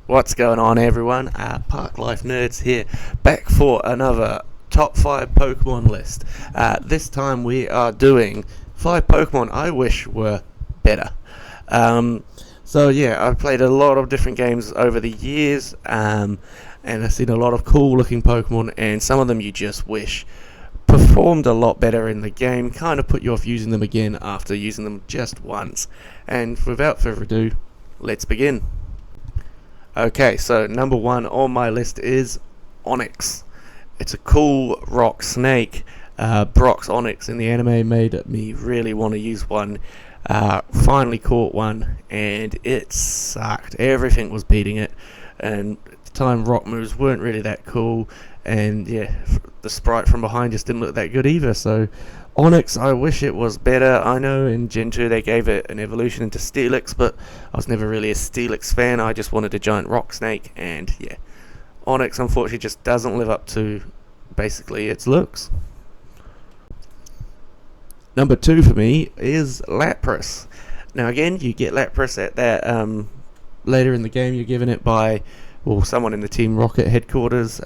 What's going on, everyone? Park Life Nerds here, back for another top 5 Pokemon list. This time we are doing 5 Pokemon I wish were better. So yeah, I've played a lot of different games over the years, and I've seen a lot of cool looking Pokemon, and some of them you just wish performed a lot better in the game, kind of put you off using them again after using them just once. And without further ado, let's begin. Okay, so number 1 on my list is Onix. It's a cool rock snake. Brock's Onix in the anime made me really want to use one. Finally caught one, and it sucked. Everything was beating it, and at the time rock moves weren't really that cool, and yeah, the sprite from behind just didn't look that good either. So Onix, I wish it was better. I know in Gen 2 they gave it an evolution into Steelix, but I was never really a Steelix fan. I just wanted a giant rock snake, and yeah, Onix unfortunately just doesn't live up to basically its looks. Number 2 for me is Lapras. Now again, you get Lapras at that later in the game. You're given it by someone in the Team Rocket headquarters.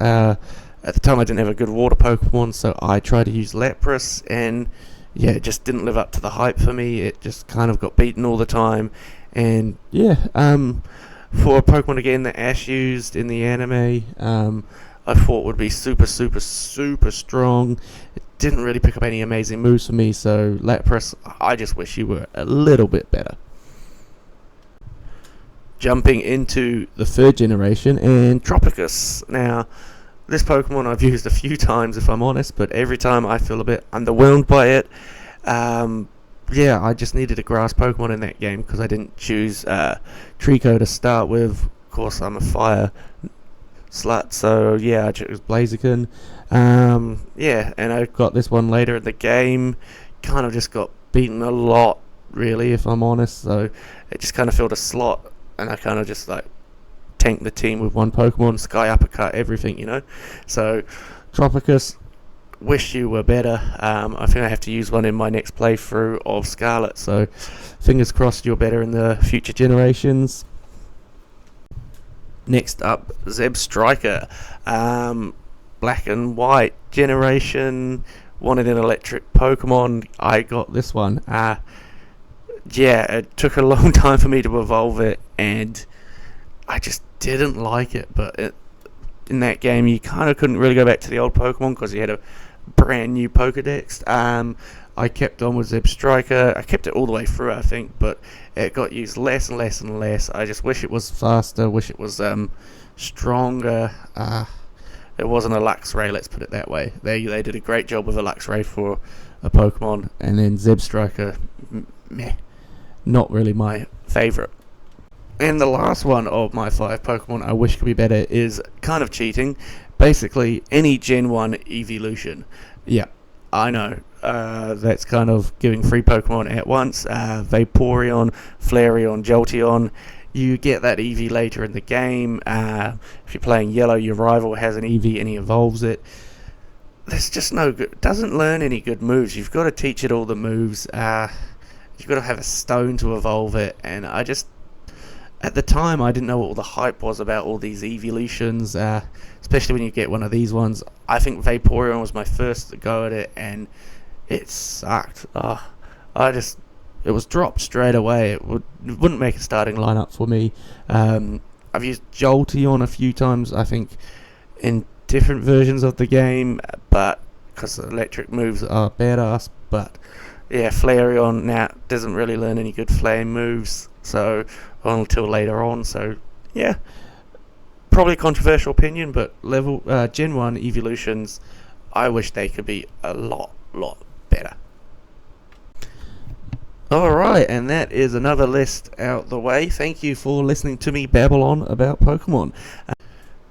At the time I didn't have a good water Pokemon, so I tried to use Lapras, and yeah, it just didn't live up to the hype for me. It just kind of got beaten all the time, and yeah, for a Pokemon again that Ash used in the anime, I thought would be super strong. It didn't really pick up any amazing moves for me, so Lapras, I just wish you were a little bit better. Jumping into the 3rd generation, and Tropicus. Now, this Pokemon I've used a few times, if I'm honest, but every time I feel a bit underwhelmed by it. Yeah, I just needed a grass Pokemon in that game because I didn't choose Trico to start with. Of course, I'm a fire slut, so yeah, I chose Blaziken. Yeah, and I got this one later in the game. Kind of just got beaten a lot, really, if I'm honest. So it just kind of filled a slot, and I kind of just like tank the team with one Pokemon, Sky Uppercut, everything. So Tropicus, wish you were better. I think I have to use one in my next playthrough of Scarlet, so fingers crossed you're better in the future generations. Next up, Zebstrika. Black and white generation, wanted an electric Pokemon. I got this one. Yeah, it took a long time for me to evolve it, and I just didn't like it, but in that game you kind of couldn't really go back to the old Pokemon because you had a brand new Pokedex. I kept on with Zebstrika. I kept it all the way through, I think, but it got used less and less and less. I just wish it was faster, wish it was stronger. It wasn't a Luxray, let's put it that way. They did a great job with a Luxray for a Pokemon, and then Zebstrika, meh, not really my favourite. And the last one of my 5 Pokemon I wish could be better is kind of cheating. Basically, any Gen 1 evolution. Yeah, I know. That's kind of giving 3 Pokemon at once. Vaporeon, Flareon, Jolteon. You get that Eevee later in the game. If you're playing Yellow, your rival has an Eevee and he evolves it. There's just no good. It doesn't learn any good moves. You've got to teach it all the moves. You've got to have a stone to evolve it. And at the time, I didn't know what all the hype was about all these evolutions, especially when you get one of these ones. I think Vaporeon was my first go at it, and it sucked. It was dropped straight away. It wouldn't make a starting lineup for me. I've used Jolteon a few times, I think, in different versions of the game, but because the electric moves are badass. But yeah, Flareon now doesn't really learn any good flame moves, so until later on. So yeah, probably a controversial opinion, but Gen 1 evolutions, I wish they could be a lot better. Alright, and that is another list out the way. Thank you for listening to me babble on about Pokemon.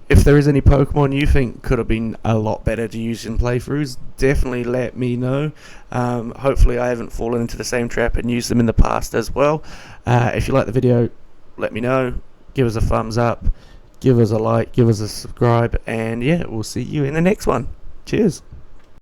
If there is any Pokemon you think could have been a lot better to use in playthroughs, definitely let me know. Hopefully I haven't fallen into the same trap and used them in the past as well. If you like the video, let me know. Give us a thumbs up, give us a like, give us a subscribe, and yeah, we'll see you in the next one. Cheers.